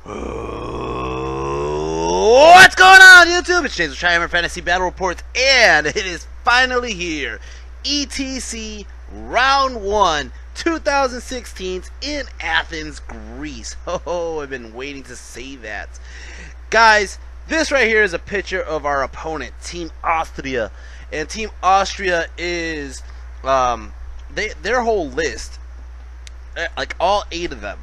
What's going on, YouTube? It's James with Triumphant Fantasy Battle Reports, and it is finally here. ETC Round 1, 2016 in Athens, Greece. Oh, I've been waiting to say that. Guys, this right here is a picture of our opponent, Team Austria. And Team Austria is, their whole list, like all 8 of them,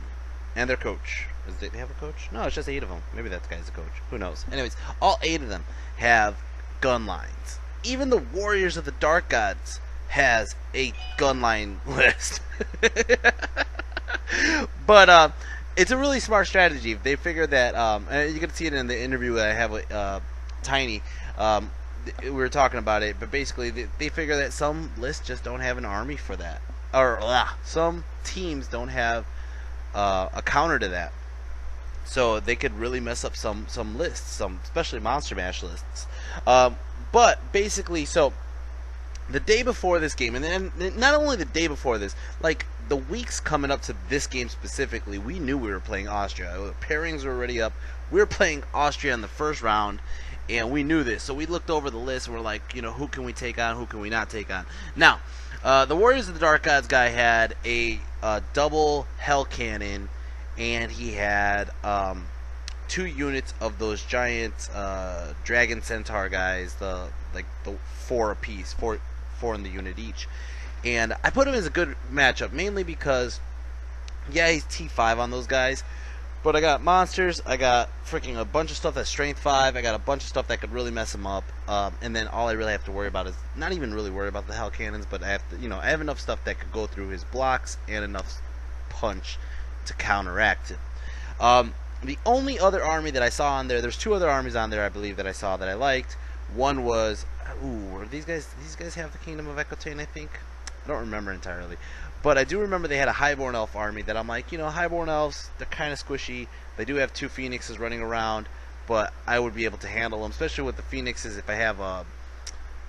and their coach. Does they have a coach? No, it's just 8 of them. Maybe that guy's a coach. Who knows? Anyways, all 8 of them have gun lines. Even the Warriors of the Dark Gods has a gun line list. But it's a really smart strategy. They figure that, and you can see it in the interview that I have with Tiny. We were talking about it, but basically they figure that some lists just don't have an army for that, or some teams don't have a counter to that. So they could really mess up some lists, especially Monster Mash lists. But basically, so the day before this game, and then not only the day before this, like the weeks coming up to this game specifically, we knew we were playing Austria. The pairings were already up. We were playing Austria in the first round, and we knew this. So we looked over the list and we're like, you know, who can we take on, who can we not take on? Now, the Warriors of the Dark Gods guy had a double Hell Cannon, and he had 2 units of those giant Dragon Centaur guys, the 4 apiece, 4 in the unit each. And I put him as a good matchup, mainly because, yeah, he's T5 on those guys, but I got monsters, I got freaking a bunch of stuff that's strength 5, I got a bunch of stuff that could really mess him up, and then all I really have to worry about is, not even really worry about the Hell Cannons, but I have to, you know, I have enough stuff that could go through his blocks and enough punch to counteract it. The only other army that I saw on there's 2 other armies on there, I believe, that I saw that I liked. One was, were these guys have the Kingdom of Ecotane, I think? I don't remember entirely. But I do remember they had a Highborn Elf army that I'm like, you know, Highborn Elves, they're kind of squishy. They do have 2 Phoenixes running around, but I would be able to handle them, especially with the Phoenixes. If I have a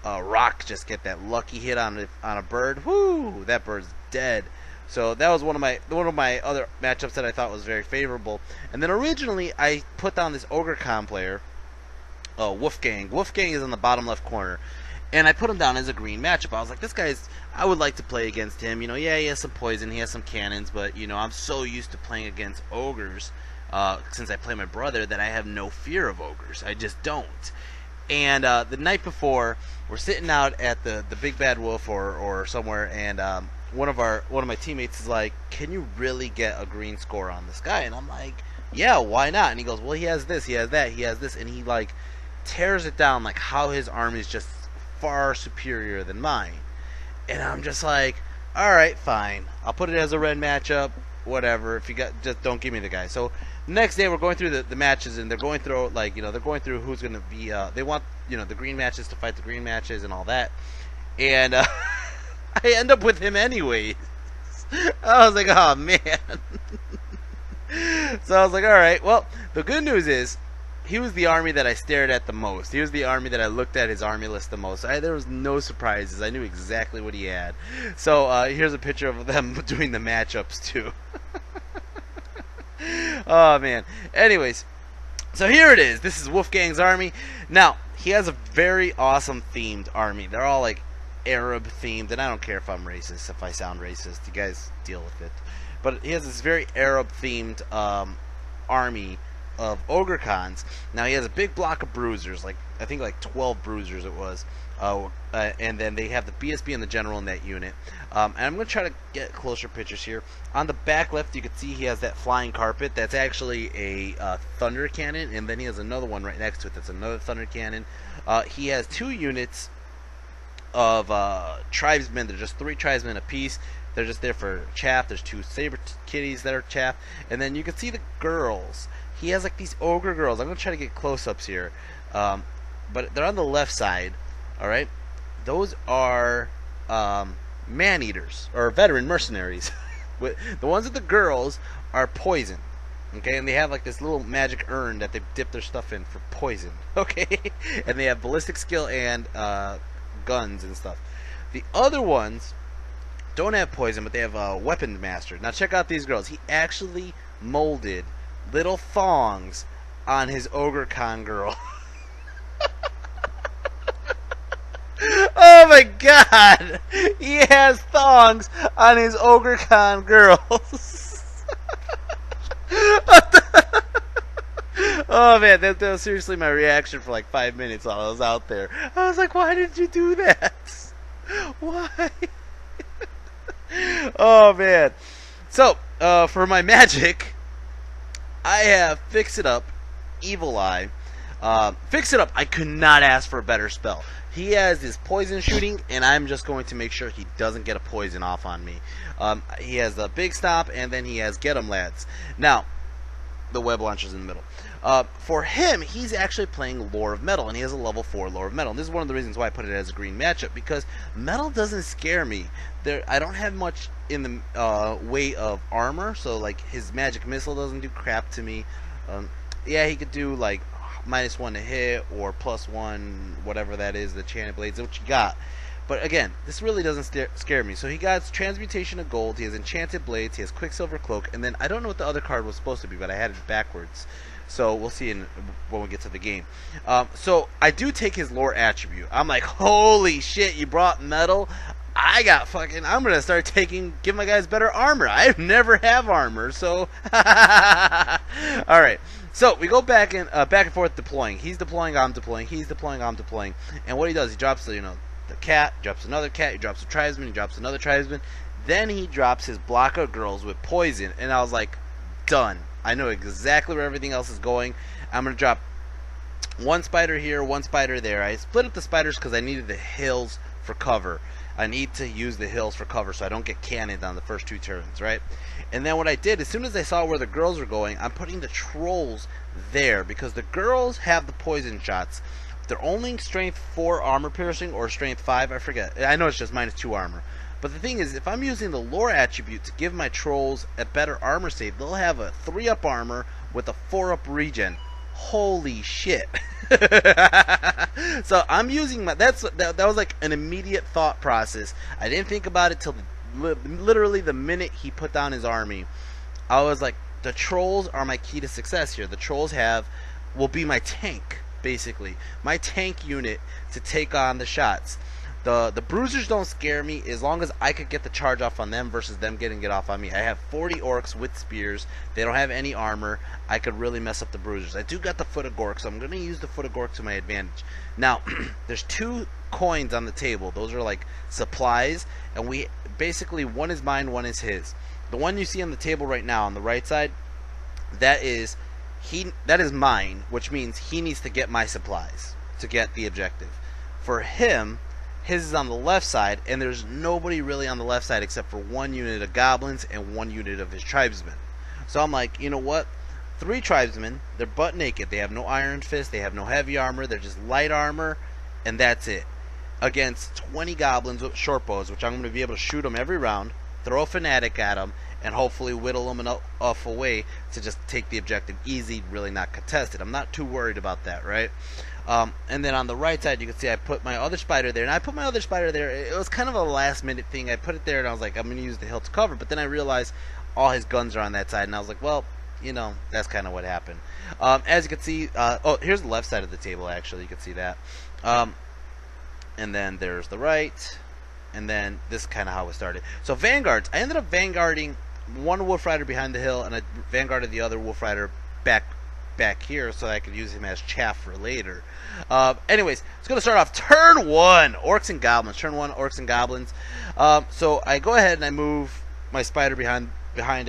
rock, just get that lucky hit on a bird, whoo, that bird's dead. So that was one of my other matchups that I thought was very favorable. And then originally I put down this Ogre Con player, Wolfgang. Wolfgang is in the bottom left corner, and I put him down as a green matchup. I was like, this guy's, I would like to play against him. You know, yeah, he has some poison, he has some cannons, but you know, I'm so used to playing against ogres since I play my brother that I have no fear of ogres. I just don't. And the night before, we're sitting out at the Big Bad Wolf or somewhere, and one of my teammates is like, can you really get a green score on this guy? And I'm like, yeah, why not? And he goes, well, he has this, he has that, he has this, and he like tears it down like how his army is just far superior than mine. And I'm just like, all right, fine, I'll put it as a red matchup, whatever. If you got, just don't give me the guy. So next day we're going through the matches, and they're going through, like, you know, they're going through who's going to be they want, you know, the green matches to fight the green matches and all that. And I end up with him anyways. I was like, oh man. So I was like, alright, well, the good news is he was the army that I stared at the most. He was the army that I looked at his army list the most. There was no surprises. I knew exactly what he had. So here's a picture of them doing the matchups too. Oh man. Anyways, so here it is. This is Wolfgang's army. Now, he has a very awesome themed army. They're all like Arab themed, and I don't care if I'm racist, if I sound racist. You guys deal with it. But he has this very Arab themed army of Ogre Cons. Now he has a big block of bruisers, like I think like 12 bruisers it was, and then they have the BSB and the general in that unit. And I'm going to try to get closer pictures here. On the back left, you can see he has that flying carpet. That's actually a thunder cannon, and then he has another one right next to it. That's another thunder cannon. He has 2 units of tribesmen. They're just 3 tribesmen apiece. They're just there for chaff. There's 2 saber kitties that are chaff, and then you can see the girls. He has like these ogre girls. I'm gonna try to get close-ups here, but they're on the left side. All right, those are man-eaters or veteran mercenaries. The ones with the girls are poison. Okay, and they have like this little magic urn that they dip their stuff in for poison. Okay, and they have ballistic skill and guns and stuff. The other ones don't have poison, but they have a weapon master. Now check out these girls. He actually molded little thongs on his Ogre Con girl. Oh my god! He has thongs on his Ogre Con girls. Oh man, that was seriously my reaction for like 5 minutes while I was out there. I was like, why did you do that? Why? Oh man. So, for my magic, I have Fix It Up, Evil Eye. Fix It Up, I could not ask for a better spell. He has his poison shooting, and I'm just going to make sure he doesn't get a poison off on me. He has the Big Stop, and then he has Get 'em Lads. Now, the web launcher's in the middle. For him, he's actually playing Lore of Metal, and he has a level 4 Lore of Metal. And this is one of the reasons why I put it as a green matchup, because Metal doesn't scare me. I don't have much in the way of armor, so like his magic missile doesn't do crap to me. Yeah, he could do like -1 to hit or +1, whatever that is, the Enchanted Blades, what you got. But again, this really doesn't scare me. So he got Transmutation of Gold, he has Enchanted Blades, he has Quicksilver Cloak, and then I don't know what the other card was supposed to be, but I had it backwards. So we'll see when we get to the game. So I do take his lore attribute. I'm like, holy shit, you brought metal? I'm gonna start give my guys better armor. I never have armor, so alright. So we go back and forth deploying. He's deploying, I'm deploying, he's deploying, I'm deploying. And what he does, he drops the cat, drops another cat, he drops a tribesman, he drops another tribesman. Then he drops his block of girls with poison, and I was like, done. I know exactly where everything else is going. I'm going to drop one spider here, one spider there. I split up the spiders because I needed the hills for cover. I need to use the hills for cover so I don't get cannoned on the first 2 turns, right? And then what I did, as soon as I saw where the girls were going, I'm putting the trolls there because the girls have the poison shots. They're only strength 4 armor piercing or strength 5, I forget. I know it's just -2 armor. But the thing is, if I'm using the lore attribute to give my trolls a better armor save, they'll have a 3-up armor with a 4-up regen. Holy shit. So I'm using that was like an immediate thought process. I didn't think about it till literally the minute he put down his army. I was like, the trolls are my key to success here. The trolls will be my tank, basically. My tank unit to take on the shots. The bruisers don't scare me as long as I could get the charge off on them versus them getting it off on me. I have 40 orcs with spears. They don't have any armor. I could really mess up the bruisers. I do got the foot of Gork, so I'm going to use the foot of Gork to my advantage. Now, there's 2 coins on the table. Those are like supplies, and we basically, one is mine, one is his. The one you see on the table right now on the right side, that is mine, which means he needs to get my supplies to get the objective. For him, his is on the left side, and there's nobody really on the left side except for 1 unit of goblins and 1 unit of his tribesmen. So I'm like, you know what? 3 tribesmen, they're butt naked. They have no iron fist, they have no heavy armor, they're just light armor, and that's it. Against 20 goblins with short bows, which I'm going to be able to shoot them every round, throw a fanatic at them, and hopefully whittle them enough away to just take the objective easy, really not contested. I'm not too worried about that, right? And then on the right side, you can see I put my other spider there. And I put my other spider there. It was kind of a last minute thing. I put it there and I was like, I'm going to use the hill to cover. But then I realized all his guns are on that side. And I was like, well, you know, that's kind of what happened. As you can see, here's the left side of the table, actually. You can see that. And then there's the right. And then this is kind of how it started. So vanguards. I ended up vanguarding 1 Wolf Rider behind the hill. And I vanguarded the other Wolf Rider back here so I could use him as chaff for later. Anyways, it's going to start off turn 1, Orcs and Goblins. Turn 1, Orcs and Goblins. So I go ahead and I move my spider behind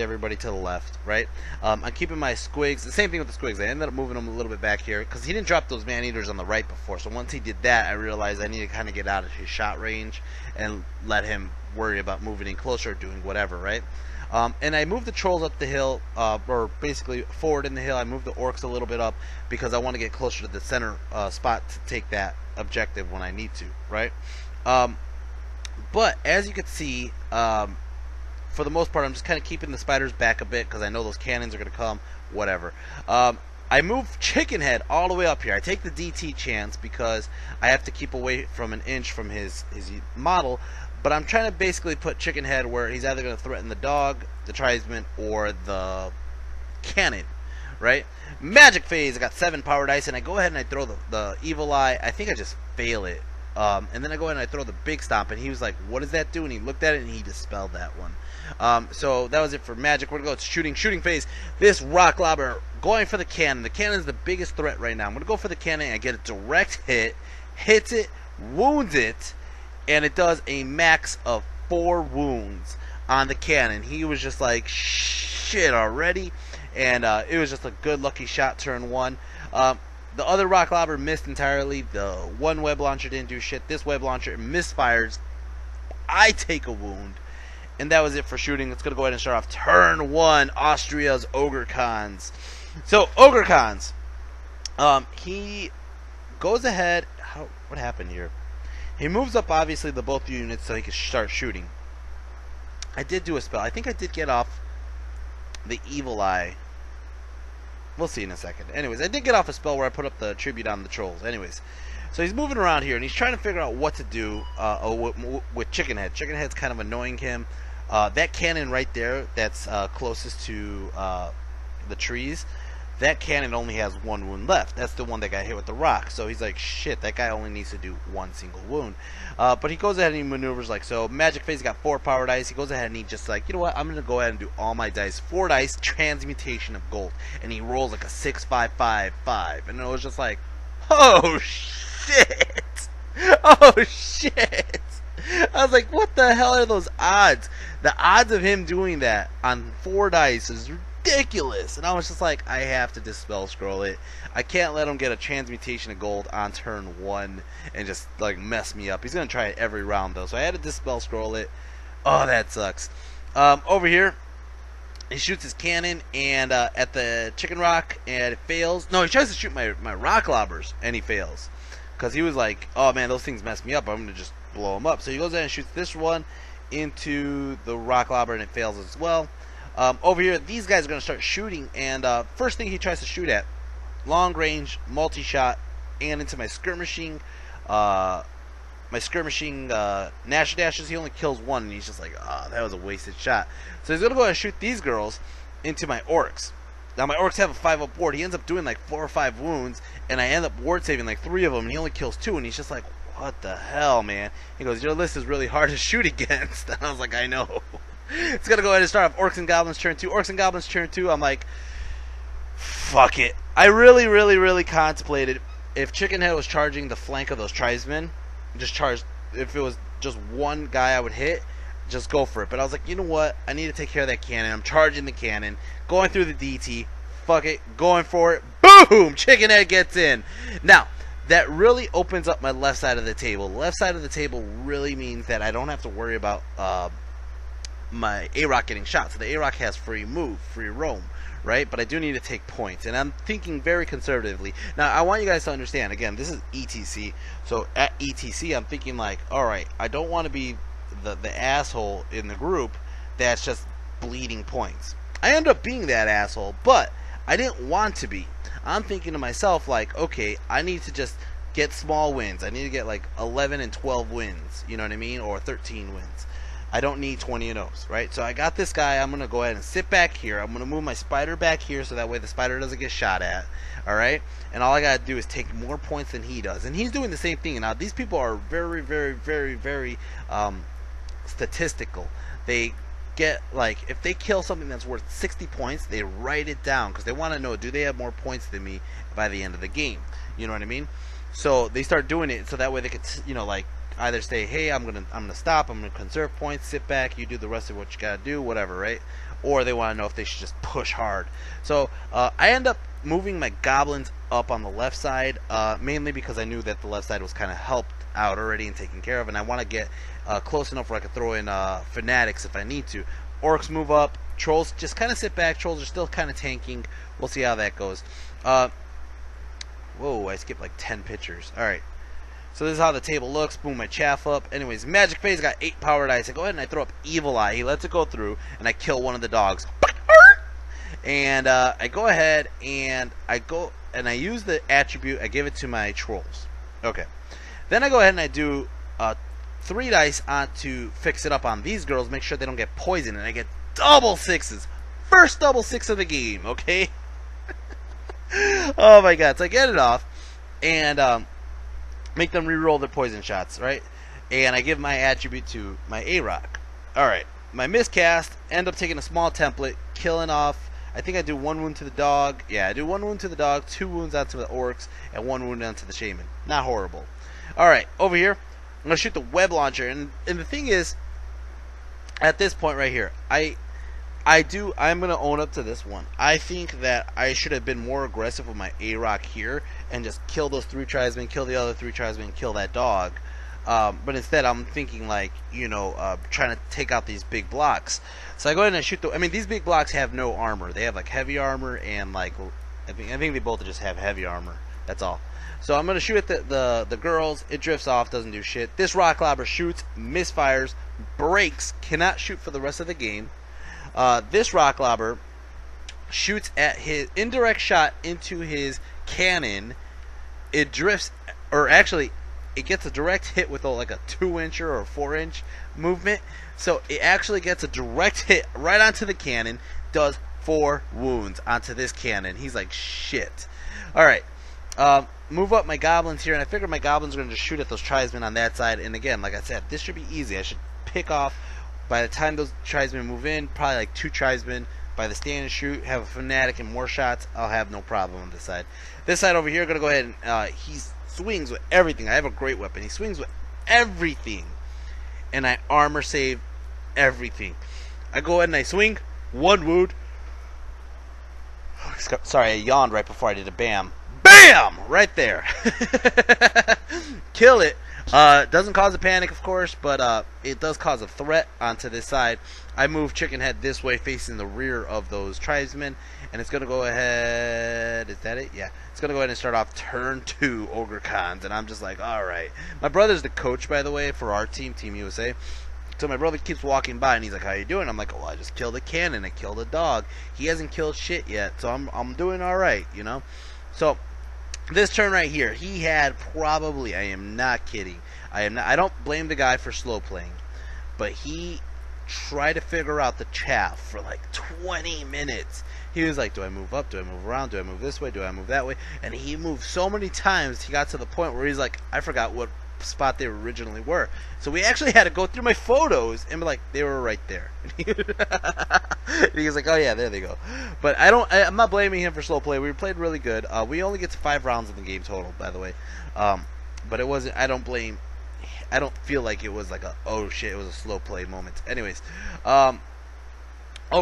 everybody to the left, right? I'm keeping my squigs. The same thing with the squigs. I ended up moving them a little bit back here because he didn't drop those man-eaters on the right before. So once he did that, I realized I need to kind of get out of his shot range and let him worry about moving in closer or doing whatever, right? And I moved the trolls up the hill, or basically forward in the hill. I moved the orcs a little bit up because I want to get closer to the center spot to take that objective when I need to, right? But as you can see, for the most part, I'm just kind of keeping the spiders back a bit because I know those cannons are going to come, whatever. I move Chicken Head all the way up here. I take the DT chance because I have to keep away from an inch from his model. But I'm trying to basically put Chicken Head where he's either going to threaten the dog, the tribesman, or the cannon, right? Magic phase, I got 7 power dice, and I go ahead and I throw the evil eye. I think I just fail it. And then I go ahead and I throw the big stomp, and he was like, what does that do? And he looked at it, and he dispelled that one. So that was it for magic. We're going to go to shooting phase. This rock lobber going for the cannon. The cannon is the biggest threat right now. I'm going to go for the cannon, and I get a direct hit, hits it, wounds it, and it does a max of 4 wounds on the cannon. He was just like, shit already. And it was just a good lucky shot turn 1. The other rock lobber missed entirely. The one web launcher didn't do shit. This web launcher misfires. I take a wound. And that was it for shooting. Let's go ahead and start off turn 1. Austria's Ogre Cons. So, Ogre Cons. He goes ahead. What happened here? He moves up, obviously, the both units so he can start shooting. I did do a spell. I think I did get off the Evil Eye. We'll see in a second. Anyways, I did get off a spell where I put up the tribute on the trolls. Anyways, so he's moving around here, and he's trying to figure out what to do with Chicken Head. Chicken Head's kind of annoying him. That cannon right there that's closest to the trees, that cannon only has 1 wound left. That's the one that got hit with the rock. So he's like, shit, that guy only needs to do 1 single wound. But he goes ahead and he maneuvers like so. Magic phase got 4 power dice. He goes ahead and he just like, you know what, I'm going to go ahead and do all my dice. 4 dice, transmutation of gold. And he rolls like a 6, 5, 5, 5. And it was just like, oh shit. Oh shit. I was like, what the hell are those odds? The odds of him doing that on 4 dice is ridiculous. And I was just like, I have to dispel scroll it. I can't let him get a transmutation of gold on turn 1 and just like mess me up. He's gonna try it every round though, so I had to dispel scroll it. Oh, that sucks. Over here, he shoots his cannon and at the chicken rock, and it fails. No, he tries to shoot my rock lobbers and he fails because he was like, oh man, those things mess me up. I'm gonna just blow them up. So he goes in and shoots this one into the rock lobber and it fails as well. Over here, these guys are going to start shooting, and first thing he tries to shoot at, long range, multi-shot, and into my skirmishing Nash dashes. He only kills 1, and he's just like, oh, that was a wasted shot. So he's going to go ahead and shoot these girls into my orcs. Now my orcs have a 5-up ward. He ends up doing like 4 or 5 wounds, and I end up ward saving like 3 of them, and he only kills 2, and he's just like, what the hell, man? He goes, your list is really hard to shoot against. And I was like, I know. It's gonna go ahead and start off Orcs and Goblins turn 2. Orcs and Goblins turn 2. I'm like, fuck it. I really contemplated if Chicken Head was charging the flank of those tribesmen, just charge. If it was just one guy I would hit, just go for it. But I was like, you know what? I need to take care of that cannon. I'm charging the cannon, going through the DT. Fuck it, going for it. Boom! Chicken Head gets in. Now, that really opens up my left side of the table. The left side of the table really means that I don't have to worry about my A-Rock getting shot. So the A-Rock has free move, free roam, right? But I do need to take points, and I'm thinking very conservatively. Now, I want you guys to understand, again, this is ETC. So at ETC, I'm thinking like, alright, I don't want to be the asshole in the group that's just bleeding points. I end up being that asshole, but I didn't want to be. I'm thinking to myself like, okay, I need to just get small wins. I need to get like 11 and 12 wins, you know what I mean? Or 13 wins. I don't need 20 and O's, right? So I got this guy. I'm going to go ahead and sit back here. I'm going to move my spider back here so that way the spider doesn't get shot at, all right? And all I got to do is take more points than he does. And he's doing the same thing. Now, these people are very statistical. They get, like, if they kill something that's worth 60 points, they write it down because they want to know, do they have more points than me by the end of the game? You know what I mean? So they start doing it so that way they could, you know, like, either say, hey, I'm gonna stop, I'm gonna conserve points, sit back, you do the rest of what you gotta do, whatever, right? Or they want to know if they should just push hard. So I end up moving my goblins up on the left side, mainly because I knew that the left side was kind of helped out already and taken care of, and I want to get close enough where I could throw in fanatics if I need to. Orcs move up, trolls just kind of sit back. Trolls are still kind of tanking. We'll see how that goes. Whoa, I skipped like 10 pictures. All right. So this is how the table looks. Boom, my chaff up. Anyways, magic phase got 8 power dice. I go ahead and I throw up Evil Eye. He lets it go through, and I kill one of the dogs. And I go ahead and I use the attribute. I give it to my trolls. Okay. Then I go ahead and I do 3 dice to fix it up on these girls. Make sure they don't get poisoned, and I get double 6s. First double 6 of the game. Okay. Oh my god! So I get it off, and make them re-roll their poison shots, right? And I give my attribute to my A-Rock. Alright, my miscast, end up taking a small template, killing off, I think I do 1 wound to the dog. Yeah, I do 1 wound to the dog, 2 wounds onto the orcs, and 1 wound onto the shaman. Not horrible. Alright, over here, I'm going to shoot the web launcher, and the thing is, at this point right here, I'm going to own up to this one. I think that I should have been more aggressive with my A-Rock here and just kill those 3 tribesmen, kill the other 3 tribesmen, kill that dog. But instead, I'm thinking like, trying to take out these big blocks. So I go ahead and I shoot these big blocks have no armor. They have like heavy armor and like, I think they both just have heavy armor. That's all. So I'm going to shoot at the girls. It drifts off, doesn't do shit. This rock clobber shoots, misfires, breaks, cannot shoot for the rest of the game. This rock clobber shoots at his indirect shot into his cannon. It drifts, or actually, it gets a direct hit with like a 2-incher or a 4-inch movement. So it actually gets a direct hit right onto the cannon. Does 4 wounds onto this cannon. He's like, shit. Alright. Move up my goblins here, and I figured my goblins are going to just shoot at those tribesmen on that side. And again, like I said, this should be easy. I should pick off, by the time those tribesmen move in, probably like 2 tribesmen. By the stand and shoot, have a fanatic and more shots, I'll have no problem on this side. This side over here, going to go ahead and he swings with everything. I have a great weapon. He swings with everything, and I armor save everything. I go ahead and I swing, 1 wound. Sorry, I yawned right before I did a bam. BAM! Right there. Kill it. Doesn't cause a panic, of course, but it does cause a threat onto this side. I move Chicken Head this way, facing the rear of those tribesmen, and it's going to go ahead. Is that it? Yeah. It's going to go ahead and start off turn 2 Ogre Cons, and I'm just like, alright. My brother's the coach, by the way, for our team, Team USA. So my brother keeps walking by, and he's like, how you doing? I'm like, well, I just killed a cannon. I killed a dog. He hasn't killed shit yet, so I'm doing alright, you know? So this turn right here, he had probably, I am not kidding, I don't blame the guy for slow playing, but he tried to figure out the chaff for like 20 minutes. He was like, do I move up, do I move around, do I move this way, do I move that way? And he moved so many times, he got to the point where he's like, I forgot what spot they originally were. So we actually had to go through my photos and be like, they were right there. And he was like, oh yeah, there they go. But I'm not blaming him for slow play. We played really good. We only get to 5 rounds in the game total, by the way. But it wasn't, I don't feel like it was like a, oh shit, it was a slow play moment. Anyways, over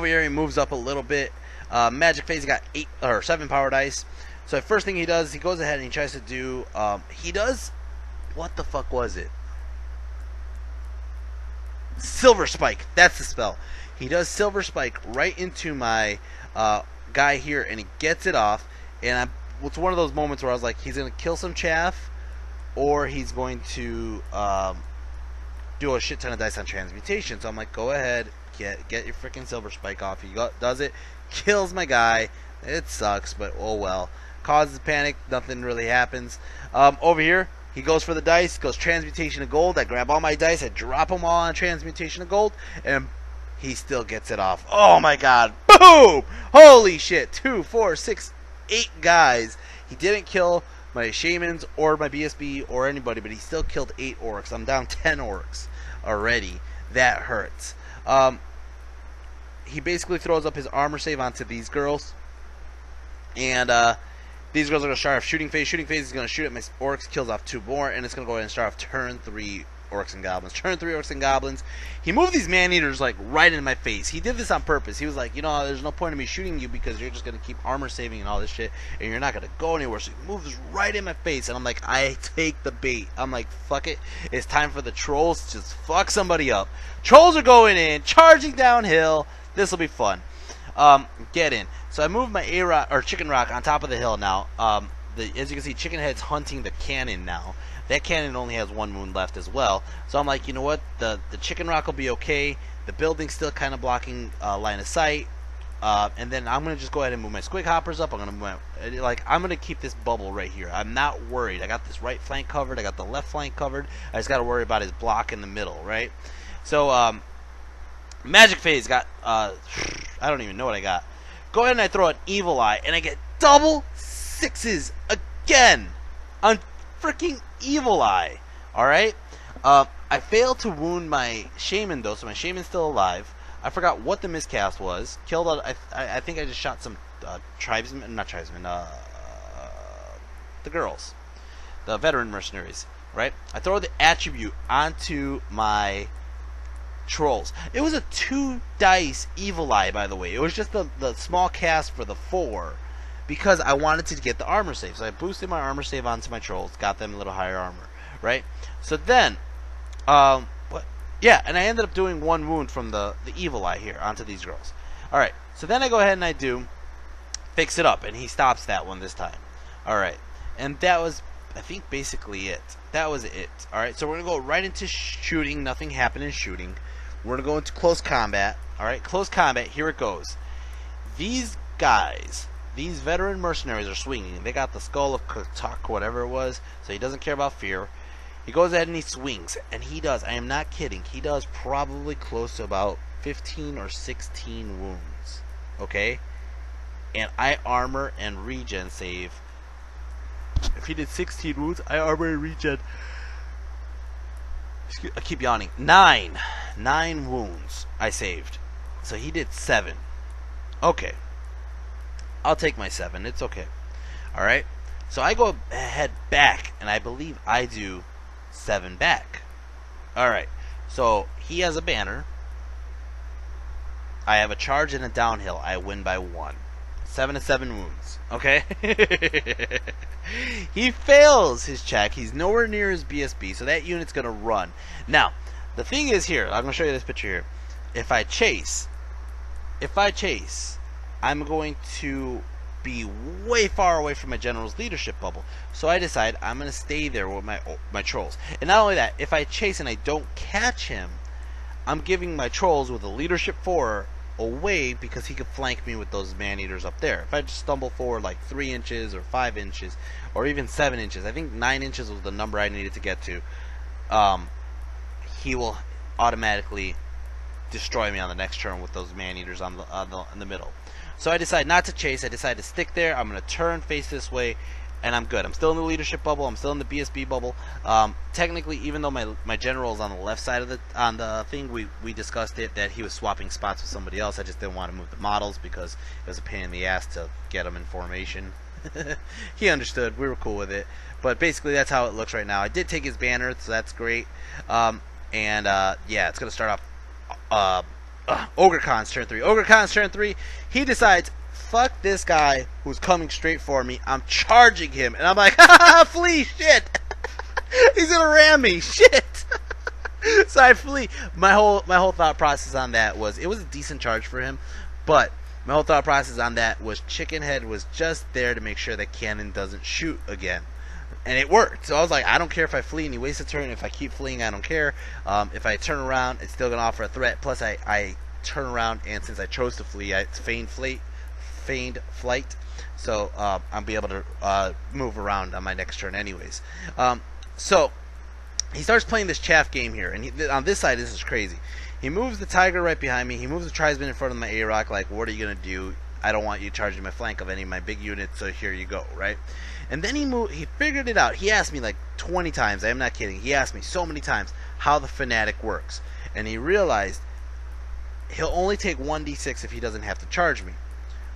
here he moves up a little bit. Magic phase, he got 8 or 7 power dice. So the first thing he does, he goes ahead and he tries to do, he does, what the fuck was it? Silver Spike. That's the spell. He does Silver Spike right into my guy here, and he gets it off. And it's one of those moments where I was like, he's going to kill some chaff, or he's going to do a shit ton of dice on transmutation. So I'm like, go ahead, get your freaking Silver Spike off. He does it, kills my guy. It sucks, but oh well. Causes panic. Nothing really happens. Over here, he goes for the dice, goes transmutation of gold. I grab all my dice, I drop them all on transmutation of gold, and he still gets it off. Oh my god. Boom! Holy shit. 2, 4, 6, 8 guys. He didn't kill my shamans or my BSB or anybody, but he still killed 8 orcs. I'm down 10 orcs already. That hurts. He basically throws up his armor save onto these girls. And these girls are going to start off shooting phase. Shooting phase is going to shoot at my orcs, kills off 2 more, and it's going to go ahead and start off turn 3 orcs and goblins. Turn 3 orcs and goblins. He moved these man-eaters like right in my face. He did this on purpose. He was like, there's no point in me shooting you because you're just going to keep armor saving and all this shit, and you're not going to go anywhere. So he moves right in my face, and I'm like, I take the bait. I'm like, fuck it. It's time for the trolls to just fuck somebody up. Trolls are going in, charging downhill. This will be fun. Get in. So I moved my A-Rock, or Chicken Rock, on top of the hill now. As you can see, Chicken Head's hunting the cannon now. That cannon only has 1 wound left as well. So I'm like, you know what? The Chicken Rock will be okay. The building's still kind of blocking line of sight. And then I'm going to just go ahead and move my Squig Hoppers up. I'm going to keep this bubble right here. I'm not worried. I got this right flank covered. I got the left flank covered. I just got to worry about his block in the middle, right? So, Magic Phase got, I don't even know what I got. Go ahead and I throw an Evil Eye, and I get double 6s again on freaking Evil Eye. Alright? I failed to wound my Shaman though, so my Shaman's still alive. I forgot what the miscast was. Killed, I think I just shot some tribesmen, not tribesmen, the girls. The veteran mercenaries, right? I throw the attribute onto my trolls. It was a 2 dice Evil Eye, by the way. It was just the small cast for the 4 because I wanted to get the armor save. So I boosted my armor save onto my trolls, got them a little higher armor, right? So then, yeah, and I ended up doing 1 wound from the Evil Eye here onto these girls. Alright, so then I go ahead and I do fix it up, and he stops that one this time. Alright, and that was, I think, basically it. That was it. Alright, so we're going to go right into shooting. Nothing happened in shooting. We're going to go into close combat. Alright, close combat, here it goes. These guys, these veteran mercenaries are swinging. They got the skull of Katak, whatever it was, so he doesn't care about fear. He goes ahead and he swings, and he does, I am not kidding, he does probably close to about 15 or 16 wounds, okay? And I armor and regen save. If he did 16 wounds, I armor and regen, I keep yawning, 9 wounds I saved. So he did 7. Okay. I'll take my 7, it's okay. Alright? So I go ahead back, and I believe I do 7 back. Alright, so he has a banner. I have a charge and a downhill. I win by 1. 7 to 7 wounds. Okay? He fails his check. He's nowhere near his BSB, so that unit's going to run. Now, the thing is here, I'm going to show you this picture here. If I chase, I'm going to be way far away from my general's leadership bubble. So I decide I'm going to stay there with my trolls. And not only that, if I chase and I don't catch him, I'm giving my trolls with a leadership 4 away because he could flank me with those man-eaters up there. If I just stumble forward like 3 inches or 5 inches or even 7 inches, I think 9 inches was the number I needed to get to, he will automatically destroy me on the next turn with those man-eaters in the middle. So I decide not to chase. I decide to stick there. I'm going to turn, face this way, and I'm good. I'm still in the leadership bubble. I'm still in the BSB bubble. Technically, even though my general is on the left side of the thing, we discussed it that he was swapping spots with somebody else. I just didn't want to move the models because it was a pain in the ass to get them in formation. He understood. We were cool with it. But basically, that's how it looks right now. I did take his banner, so that's great. Yeah, it's going to start off. Ogre Khan's turn 3. Ogre Khan's turn 3. He decides, fuck this guy who's coming straight for me. I'm charging him. And I'm like, ha, flee, shit. He's gonna ram me, shit. So I flee. My whole thought process on that was, it was a decent charge for him, but my whole thought process on that was Chicken Head was just there to make sure that cannon doesn't shoot again. And it worked. So I was like, I don't care if I flee and he wastes a turn. If I keep fleeing, I don't care. If I turn around, it's still going to offer a threat. Plus, I turn around, and since I chose to flee, it's feigned flight. So I'll be able to move around on my next turn anyways. So he starts playing this chaff game here. And on this side, this is crazy. He moves the Tiger right behind me. He moves the Tribesman in front of my A-Rock. Like, what are you going to do? I don't want you charging my flank of any of my big units, so here you go, right? And then he figured it out. He asked me like 20 times, I am not kidding, he asked me so many times how the Fanatic works. And he realized he'll only take 1d6 if he doesn't have to charge me,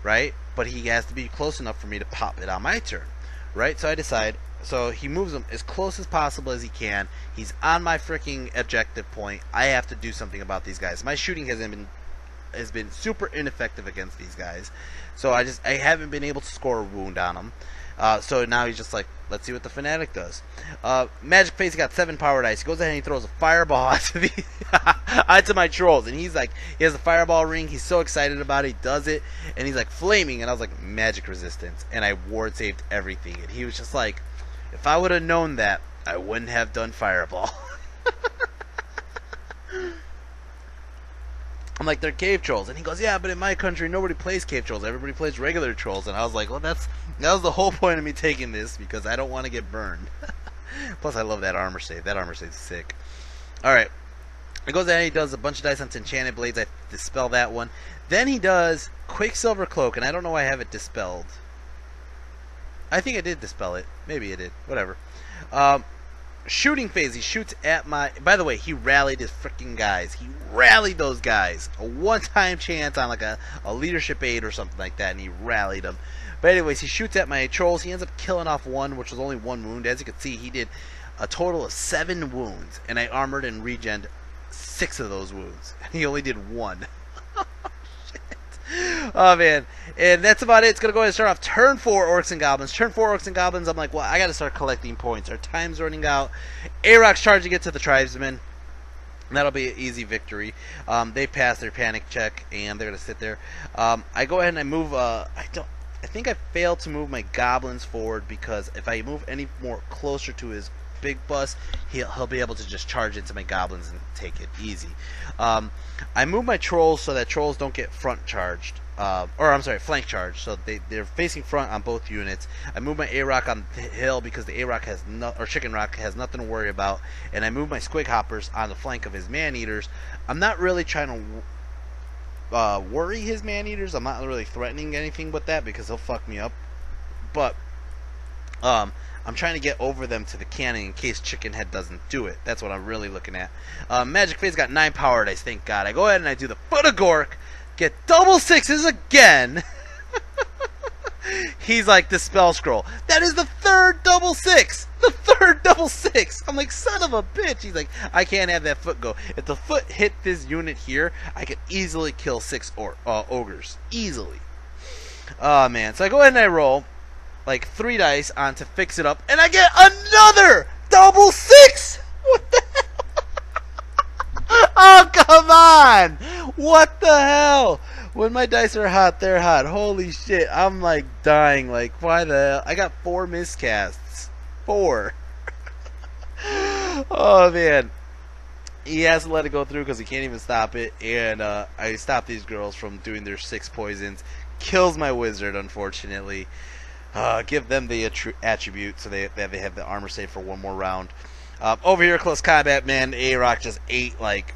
right? But he has to be close enough for me to pop it on my turn, right? So I decide, so he moves him as close as possible as he can. He's on my freaking objective point. I have to do something about these guys. My shooting has been super ineffective against these guys. So I haven't been able to score a wound on him. So now he's just like, let's see what the Fanatic does. Magic Face got 7 power dice. He goes ahead and he throws a fireball onto my trolls. And he's like, he has a fireball ring. He's so excited about it. He does it. And he's like flaming. And I was like, magic resistance. And I ward saved everything. And he was just like, if I would have known that, I wouldn't have done fireball. I'm like, they're cave trolls. And he goes, yeah, but in my country, nobody plays cave trolls. Everybody plays regular trolls. And I was like, well, that was the whole point of me taking this, because I don't want to get burned. Plus, I love that armor save. That armor save's sick. Alright. He goes ahead and he does a bunch of dice on Enchanted Blades. I dispel that one. Then he does Quicksilver Cloak, and I don't know why I have it dispelled. I think I did dispel it. Maybe I did. Whatever. Um, Shooting phase. He shoots at my. By the way, he rallied his freaking guys. He rallied those guys. A one-time chance on like a leadership aid or something like that, and he rallied them. But anyways, he shoots at my trolls. He ends up killing off one, which was only one wound. As you can see, he did a total of 7 wounds, and I armored and regened 6 of those wounds. He only did 1. Oh man, and that's about it. It's gonna go ahead and start off turn 4 Orcs and Goblins. Turn 4 Orcs and Goblins. I'm like, well, I gotta start collecting points. Our time's running out. Arok's charging it to the tribesmen. That'll be an easy victory. They pass their panic check, and they're gonna sit there. I go ahead and I move. I think I failed to move my Goblins forward because if I move any more closer to his big bus, he'll be able to just charge into my Goblins and take it easy. I move my Trolls so that Trolls don't get front charged, or I'm sorry, flank charged, so they're facing front on both units. I move my A-Rock on the hill because the A-Rock has or Chicken Rock has nothing to worry about, and I move my Squig Hoppers on the flank of his Man-Eaters. I'm not really trying to worry his Man-Eaters. I'm not really threatening anything with that because he'll fuck me up, but I'm trying to get over them to the cannon in case Chicken Head doesn't do it. That's what I'm really looking at. Magic Phase got 9 power dice, thank God. I go ahead and I do the Foot of Gork, get double 6s again. He's like, the spell scroll. That is the 3rd double 6! The 3rd double 6! I'm like, son of a bitch! He's like, I can't have that foot go. If the foot hit this unit here, I could easily kill 6 ogres. Easily. Oh man, so I go ahead and I roll like 3 dice on to fix it up, and I get another double 6! What the hell? Oh, come on! What the hell? When my dice are hot, they're hot. Holy shit, I'm like dying. Like, why the hell? I got 4 miscasts. 4. Oh man. He has to let it go through because he can't even stop it, and I stopped these girls from doing their 6 poisons. Kills my wizard, unfortunately. Give them the attribute so they have the armor save for 1 more round. Over here, close combat, man, A-Rock just ate like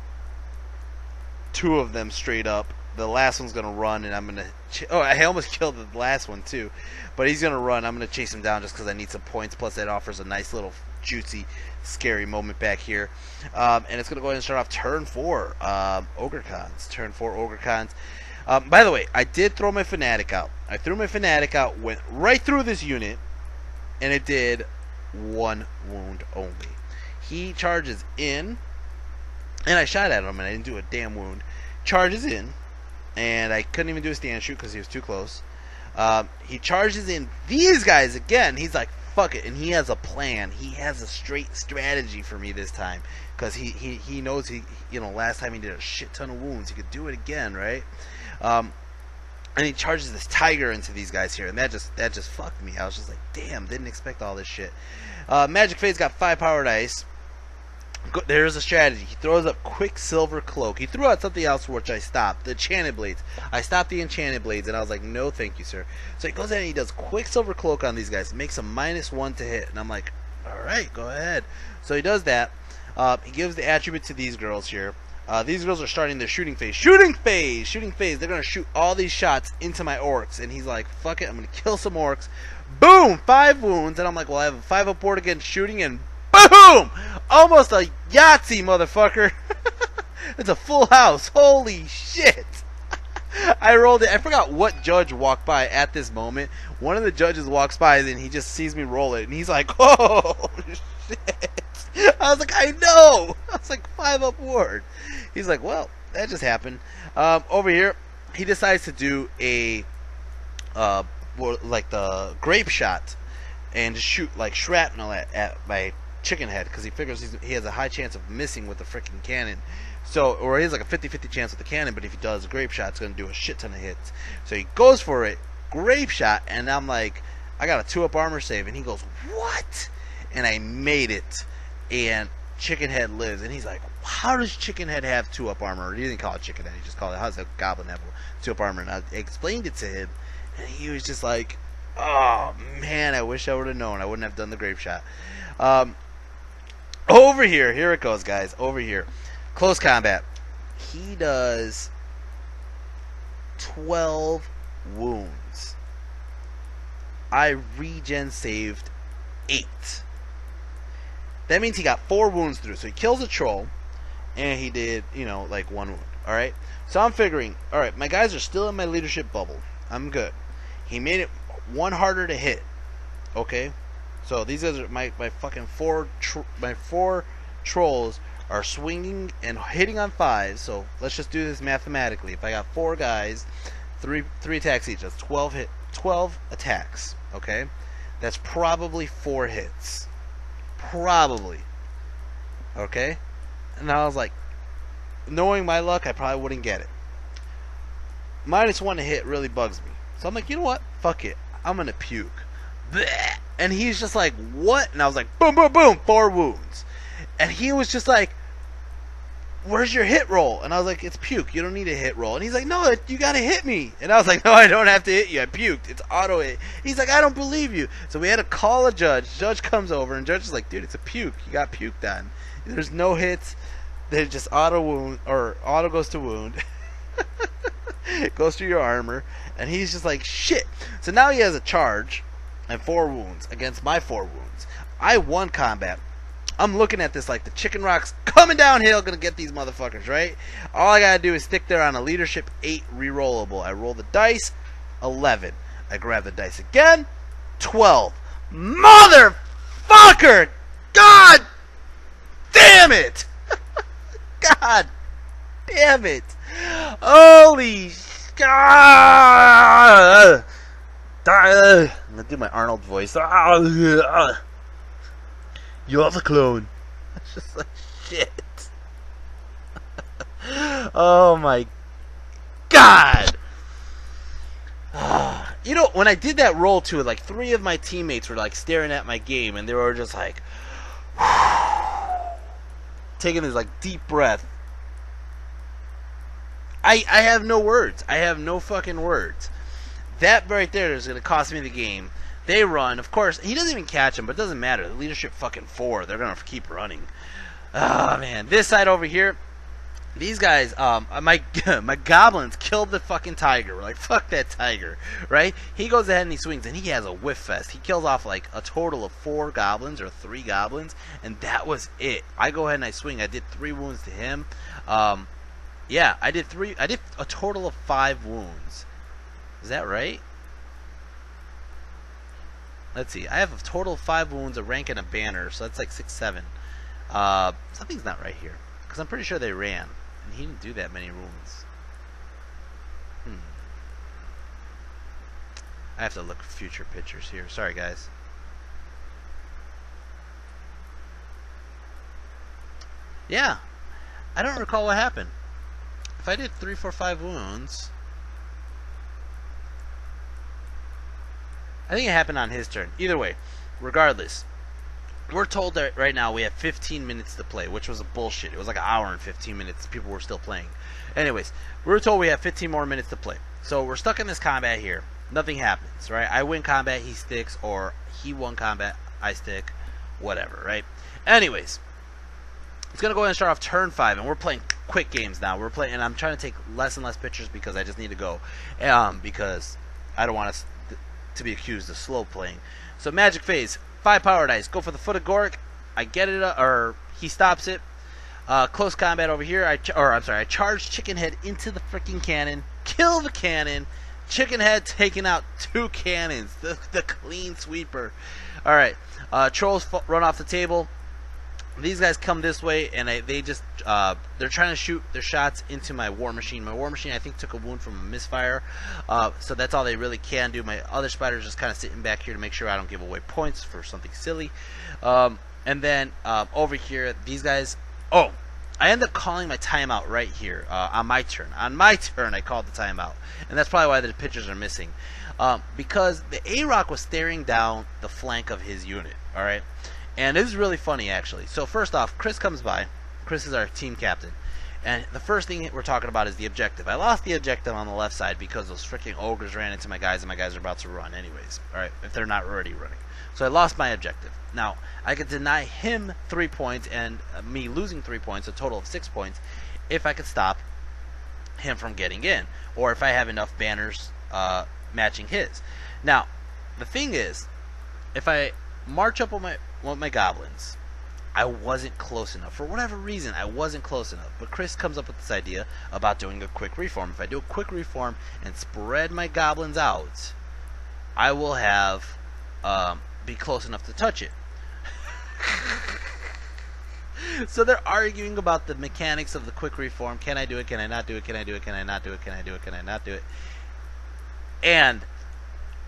2 of them straight up. The last one's gonna run, and I'm gonna. I almost killed the last one too, but he's gonna run. I'm gonna chase him down just because I need some points. Plus, that offers a nice little juicy, scary moment back here. And it's gonna go ahead and start off turn 4. Ogre Cons. Turn 4 Ogre Cons. By the way, I did throw my Fanatic out. I threw my Fanatic out, went right through this unit, and it did 1 wound only. He charges in, and I shot at him, and I didn't do a damn wound. Charges in, and I couldn't even do a stand shoot because he was too close. He charges in these guys again. He's like, fuck it, and he has a plan. He has a straight strategy for me this time because he knows last time he did a shit ton of wounds. He could do it again, right? And he charges this tiger into these guys here, and that just fucked me. I was just like, damn, didn't expect all this shit. Magic Phase got 5 power dice. There's a strategy. He throws up Quicksilver Cloak. He threw out something else which I stopped. The Enchanted Blades. I stopped the Enchanted Blades, and I was like, no thank you, sir. So he goes ahead and he does Quicksilver Cloak on these guys. Makes them -1 to hit. And I'm like, alright, go ahead. So he does that. He gives the attribute to these girls here. These girls are starting their shooting phase. Shooting phase! Shooting phase. They're going to shoot all these shots into my orcs. And he's like, fuck it, I'm going to kill some orcs. Boom! 5 wounds. And I'm like, well, I have a 5 up board against shooting, and boom! Almost a Yahtzee, motherfucker. It's a full house. Holy shit. I rolled it. I forgot what judge walked by at this moment. One of the judges walks by, and he just sees me roll it. And he's like, oh, shit. I was like, I know. I was like, 5 up ward. He's like, well, that just happened. Over here, he decides to do a like the grape shot and shoot like shrapnel at my chicken head because he figures he has a high chance of missing with the freaking cannon. So, or he has like a 50-50 chance with the cannon, but if he does a grape shot, it's going to do a shit ton of hits. So he goes for it, grape shot, and I'm like, I got a 2-up armor save, and he goes, what? And I made it. And Chicken Head lives, and he's like, how does Chicken Head have 2-up armor? He didn't call it Chicken Head, he just called it, how does a goblin have 2-up armor? And I explained it to him, and he was just like, oh man, I wish I would have known. I wouldn't have done the grape shot. Over here it goes, guys. Over here, close combat. He does 12 wounds I regen saved 8. That means he got 4 wounds through. So he kills a troll, and he did, like 1 wound. Alright? So I'm figuring, alright, my guys are still in my leadership bubble. I'm good. He made it 1 harder to hit. Okay? So these guys are my fucking 4 trolls are swinging and hitting on 5. So let's just do this mathematically. If I got 4 guys, 3 attacks each, that's 12 attacks. Okay? That's probably 4 hits. Probably. Okay? And I was like, knowing my luck, I probably wouldn't get it. -1 to hit really bugs me. So I'm like, you know what? Fuck it. I'm gonna puke. Blech. And he's just like, what? And I was like, boom, boom, boom, 4 wounds. And he was just like, where's your hit roll? And I was like, it's puke. You don't need a hit roll. And he's like, no, you gotta hit me. And I was like, no, I don't have to hit you. I puked. It's auto hit. He's like, I don't believe you. So we had to call a judge. Judge comes over, and judge is like, dude, it's a puke. You got puked on. There's no hits. They just auto wound, or auto goes to wound. It goes through your armor. And he's just like, shit. So now he has a charge and 4 wounds against my 4 wounds. I won combat. I'm looking at this like the chicken rocks coming downhill, gonna get these motherfuckers, right? All I gotta do is stick there on a leadership 8 rerollable. I roll the dice, 11. I grab the dice again, 12. Motherfucker! God damn it! God damn it! Holy God! I'm gonna do my Arnold voice. You're the clone. It's just like shit. Oh my God. When I did that roll too, like 3 of my teammates were like staring at my game, and they were just like taking this like deep breath. I have no words. I have no fucking words. That right there is going to cost me the game. They run. Of course, he doesn't even catch them, but it doesn't matter. The leadership fucking 4. They're going to keep running. Oh, man. This side over here, these guys, my goblins killed the fucking tiger. We're like, fuck that tiger, right? He goes ahead and he swings, and he has a whiff fest. He kills off like a total of 4 goblins or 3 goblins, and that was it. I go ahead and I swing. I did 3 wounds to him. Yeah, I did a total of 5 wounds. Is that right? Let's see. I have a total of 5 wounds, a rank, and a banner, so that's like 6, 7. Something's not right here, because I'm pretty sure they ran, and he didn't do that many wounds. I have to look at future pictures here. Sorry, guys. Yeah, I don't recall what happened. If I did 3, 4, 5 wounds, I think it happened on his turn. Either way, regardless, we're told that right now we have 15 minutes to play, which was a bullshit. It was like an hour and 15 minutes. People were still playing. Anyways, we were told we have 15 more minutes to play. So we're stuck in this combat here. Nothing happens, right? I win combat, he sticks, or he won combat, I stick, whatever, right? Anyways, it's going to go ahead and start off turn 5, and we're playing quick games now. We're playing, and I'm trying to take less and less pictures because I just need to go, because I don't want us to be accused of slow playing. So magic phase, 5 power dice, go for the foot of Gork. I get it, or he stops it. Close combat over here. I charge Chicken Head into the freaking cannon, kill the cannon. Chicken Head taking out 2 cannons, the clean sweeper. All right, trolls run off the table. These guys come this way, and they just they're trying to shoot their shots into my war machine. My war machine, I think, took a wound from a misfire, so that's all they really can do. My other spider's just kind of sitting back here to make sure I don't give away points for something silly. And then over here, these guys. Oh, I end up calling my timeout right here on my turn. On my turn, I called the timeout, and that's probably why the pictures are missing, because the A-Rock was staring down the flank of his unit. All right. And this is really funny, actually. So first off, Chris comes by. Chris is our team captain. And the first thing we're talking about is the objective. I lost the objective on the left side because those freaking ogres ran into my guys, and my guys are about to run anyways. Alright, if they're not already running. So I lost my objective. Now, I could deny him 3 points and me losing 3 points, a total of 6 points, if I could stop him from getting in. Or if I have enough banners matching his. Now, the thing is, if I march up with my goblins, I wasn't close enough. For whatever reason, I wasn't close enough. But Chris comes up with this idea about doing a quick reform. If I do a quick reform and spread my goblins out, I will have be close enough to touch it. So they're arguing about the mechanics of the quick reform. Can I do it? Can I not do it? Can I do it? Can I not do it? Can I do it? Can I not do it? And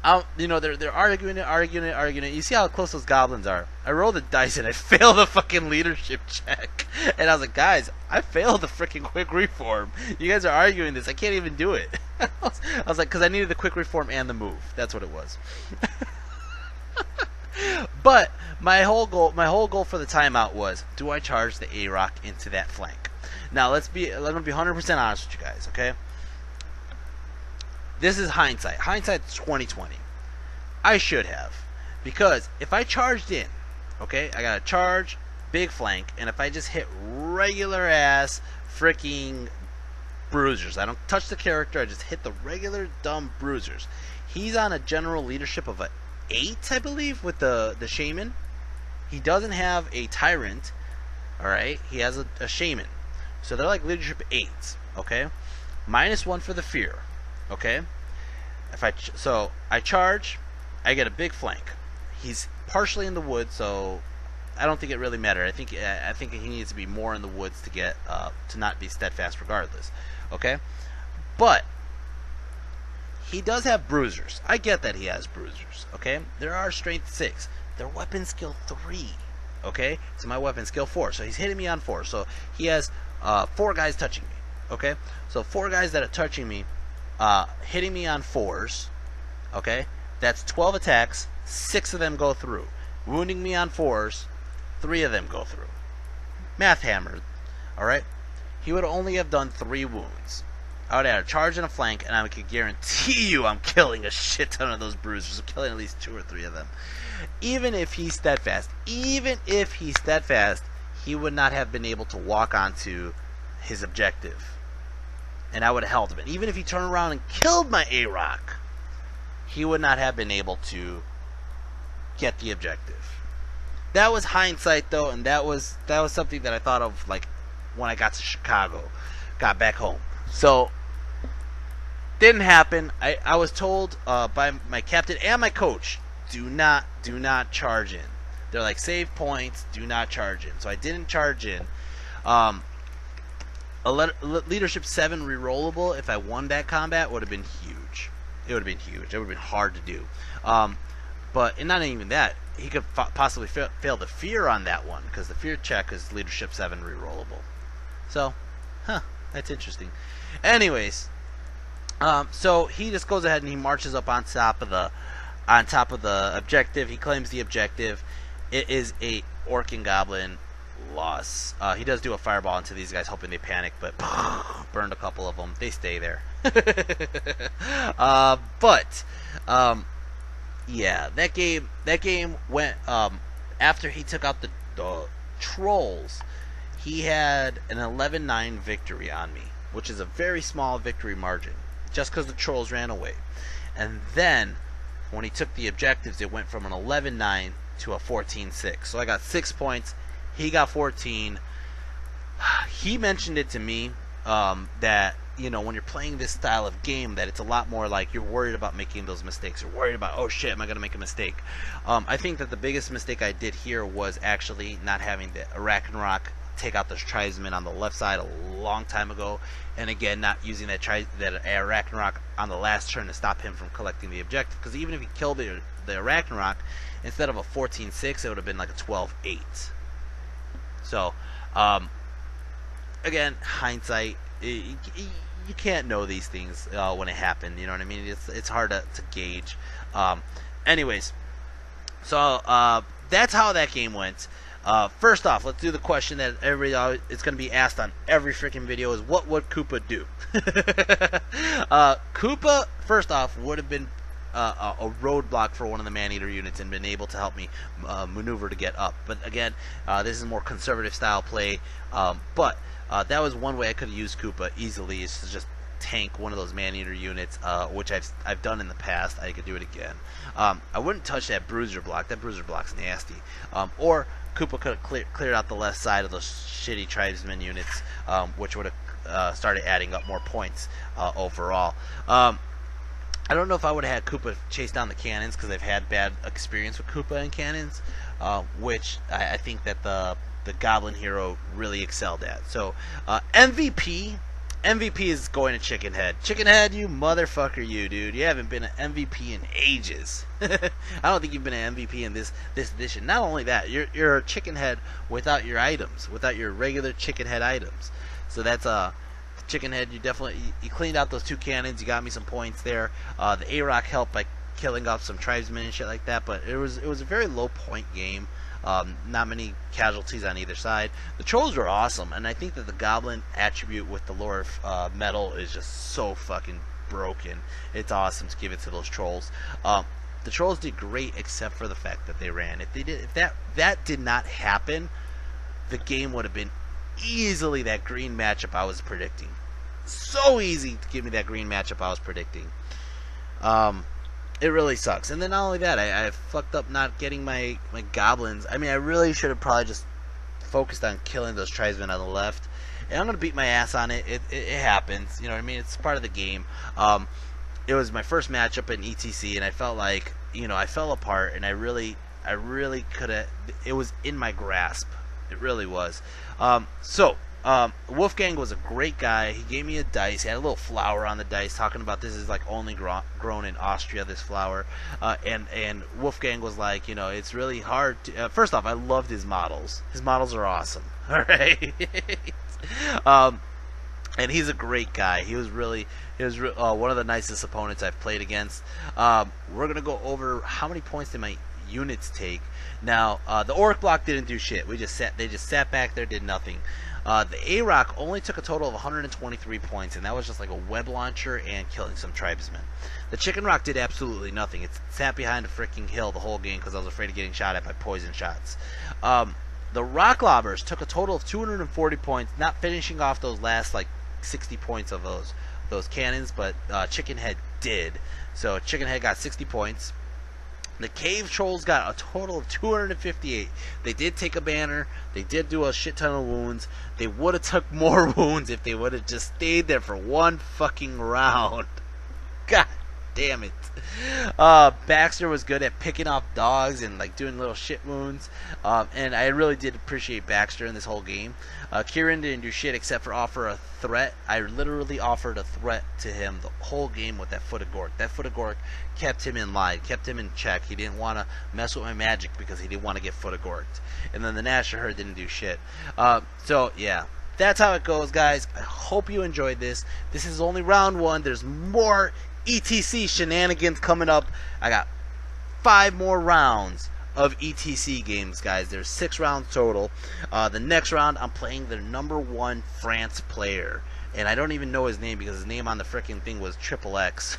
they're arguing it. You see how close those goblins are. I roll the dice and I fail the fucking leadership check. And I was like, guys, I failed the freaking quick reform. You guys are arguing this. I can't even do it. I was like, because I needed the quick reform and the move. That's what it was. But my whole goal for the timeout was, do I charge the A-Rock into that flank? Now let me be 100% honest with you guys, okay? This is hindsight. Hindsight's 2020. I should have, because if I charged in, okay, I got to charge, big flank, and if I just hit regular ass freaking bruisers, I don't touch the character, I just hit the regular dumb bruisers. He's on a general leadership of a 8, I believe, with the shaman. He doesn't have a tyrant, all right. He has a shaman, so they're like leadership 8s, okay. -1 for the fear, okay. So I charge, I get a big flank. He's partially in the woods, so I don't think it really mattered. I think he needs to be more in the woods to get to not be steadfast regardless, okay. But he does have bruisers. I get that he has bruisers, okay? There are strength 6. They're weapon skill 3, okay? So my weapon skill 4. So he's hitting me on 4. So he has 4 guys touching me, okay? So 4 guys that are touching me, hitting me on 4s, okay? That's 12 attacks. 6 of them go through. Wounding me on 4s, 3 of them go through. Math hammered, all right? He would only have done 3 wounds. I would add a charge and a flank, and I could guarantee you I'm killing a shit ton of those bruisers. I'm killing at least 2 or 3 of them. Even if he's steadfast, he would not have been able to walk onto his objective. And I would have held him. And even if he turned around and killed my A-Rock, he would not have been able to get the objective. That was hindsight, though, and that was something that I thought of like when I got to Chicago, got back home. So didn't happen. I was told by my captain and my coach, do not charge in. They're like, save points, do not charge in. So I didn't charge in. Leadership 7 rerollable, if I won that combat, would have been huge. It would have been huge. It would have been hard to do. But not even that. He could possibly fail the fear on that one, because the fear check is leadership 7 rerollable. So, that's interesting. Anyways, so he just goes ahead and he marches up on top of the objective. He claims the objective. It is a orc and goblin loss. He does do a fireball into these guys, hoping they panic, but burned a couple of them. They stay there. Yeah, that game went after he took out the trolls. He had an 11-9 victory on me, which is a very small victory margin, just because the trolls ran away. And then, when he took the objectives, it went from an 11-9 to a 14-6. So I got 6 points. He got 14. He mentioned it to me that, when you're playing this style of game, that it's a lot more like you're worried about making those mistakes. You're worried about, oh shit, am I going to make a mistake? I think that the biggest mistake I did here was actually not having the Arachnoid take out the tribesmen on the left side a long time ago, and again not using that Arachnoid on the last turn to stop him from collecting the objective, because even if he killed the Arachnoid, instead of a 14-6 it would have been like a 12-8. So again, hindsight, you can't know these things when it happened, you know what I mean? It's hard to gauge. Anyways, so that's how that game went. First off, let's do the question that everybody is going to be asked on every freaking video: is what would Koopa do? Koopa, first off, would have been a roadblock for one of the man-eater units and been able to help me maneuver to get up. But again, this is more conservative style play. But that was one way I could have used Koopa easily, is to just tank one of those man-eater units, which I've done in the past. I could do it again. I wouldn't touch that bruiser block. That bruiser block's nasty. Or Koopa could have cleared out the left side of those shitty tribesman units, which would have started adding up more points overall. I don't know if I would have had Koopa chase down the cannons, because I've had bad experience with Koopa and cannons, which I think that the Goblin hero really excelled at. So MVP is going to Chicken Head. Chicken Head, you motherfucker, you dude. You haven't been an MVP in ages. I don't think you've been an MVP in this edition. Not only that, you're a Chicken Head without your items, without your regular Chicken Head items. So that's Chicken Head. You cleaned out those 2 cannons. You got me some points there. The A-Rock helped by killing off some tribesmen and shit like that. But it was a very low point game. Not many casualties on either side. The trolls were awesome, and I think that the Goblin attribute with the lore of metal is just so fucking broken. It's awesome to give it to those trolls. The trolls did great, except for the fact that they ran. If that did not happen, the game would have been easily that green matchup I was predicting. So easy to give me that green matchup I was predicting. It really sucks. And then not only that, I fucked up not getting my goblins. I mean, I really should have probably just focused on killing those tribesmen on the left. And I'm going to beat my ass on it. It happens. You know what I mean? It's part of the game. It was my first matchup in ETC, and I felt like, I fell apart, and I really could have. It was in my grasp. It really was. Wolfgang was a great guy. He gave me a dice. He had a little flower on the dice talking about this is like only grown in Austria, this flower. And Wolfgang was like, it's really hard to... first off, I loved his models. His models are awesome. All right? And he's a great guy. He was one of the nicest opponents I've played against. We're going to go over how many points did my units take. Now, the Orc block didn't do shit. They just sat back there, did nothing. The A-Rock only took a total of 123 points, and that was just like a web launcher and killing some tribesmen. The Chicken Rock did absolutely nothing. It sat behind a freaking hill the whole game because I was afraid of getting shot at by poison shots. The Rock Lobbers took a total of 240 points, not finishing off those last like 60 points of those cannons, but Chicken Head did. So Chicken Head got 60 points. The Cave Trolls got a total of 258. They did take a banner. They did do a shit ton of wounds. They would have took more wounds if they would have just stayed there for one fucking round. God damn it. Baxter was good at picking off dogs and like doing little shit wounds. And I really did appreciate Baxter in this whole game. Kieran didn't do shit except for offer a threat. I literally offered a threat to him the whole game with that Foot of Gork. That Foot of Gork kept him in line, kept him in check. He didn't want to mess with my magic because he didn't want to get Foot of Gorked. And then the Nasher Herd didn't do shit. So yeah, that's how it goes, guys. I hope you enjoyed this. This is only round 1. There's more ETC shenanigans coming up. I got 5 more rounds of ETC games, guys. There's 6 rounds total. The next round, I'm playing the #1 France player, and I don't even know his name because his name on the freaking thing was Triple X.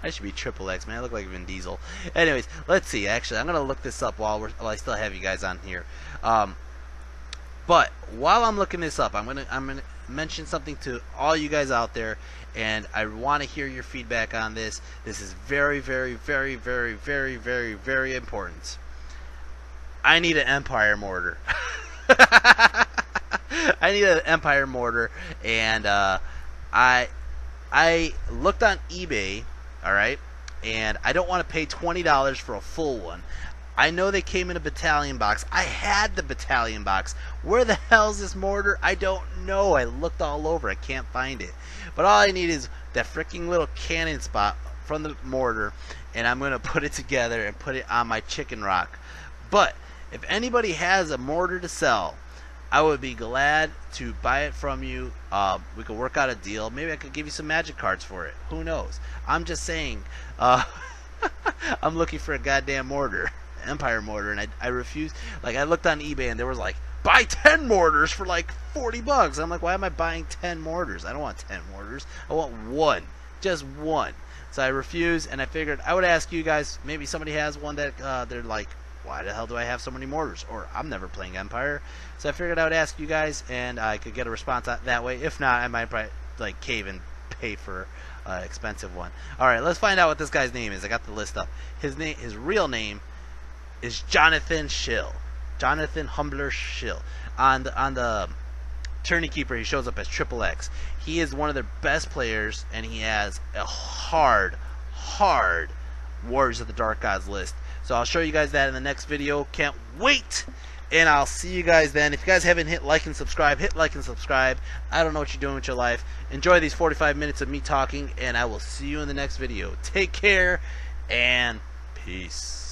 I should be Triple X, man. I look like Vin Diesel. Anyways, let's see. Actually, I'm gonna look this up while I still have you guys on here. But while I'm looking this up, I'm gonna mention something to all you guys out there, and I want to hear your feedback on this. This is very, very, very, very, very, very, very important. I need an Empire mortar. I need an Empire mortar, and I looked on eBay, alright, and I don't want to pay $20 for a full one. I know they came in a battalion box. I had the battalion box. Where the hell's this mortar? I don't know. I looked all over. I can't find it. But all I need is that freaking little cannon spot from the mortar, and I'm going to put it together and put it on my Chicken Rock. But if anybody has a mortar to sell, I would be glad to buy it from you. We could work out a deal. Maybe I could give you some magic cards for it. Who knows? I'm just saying. I'm looking for a goddamn mortar. Empire mortar, and I refuse. Like, I looked on eBay and there was like, buy 10 mortars for like $40. I'm like, why am I buying 10 mortars? I don't want 10 mortars. I want one, just one. So I refuse, and I figured I would ask you guys. Maybe somebody has one that they're like, why the hell do I have so many mortars? Or I'm never playing Empire. So I figured I would ask you guys, and I could get a response that way. If not, I might like cave and pay for expensive one. All right, let's find out what this guy's name is. I got the list up. His real name is Jonathan Schill. Jonathan Humbler Schill. On the Tourney Keeper, he shows up as Triple X. He is one of their best players, and he has a hard Warriors of the Dark Gods list. So I'll show you guys that in the next video. Can't wait! And I'll see you guys then. If you guys haven't hit like and subscribe, hit like and subscribe. I don't know what you're doing with your life. Enjoy these 45 minutes of me talking, and I will see you in the next video. Take care, and peace.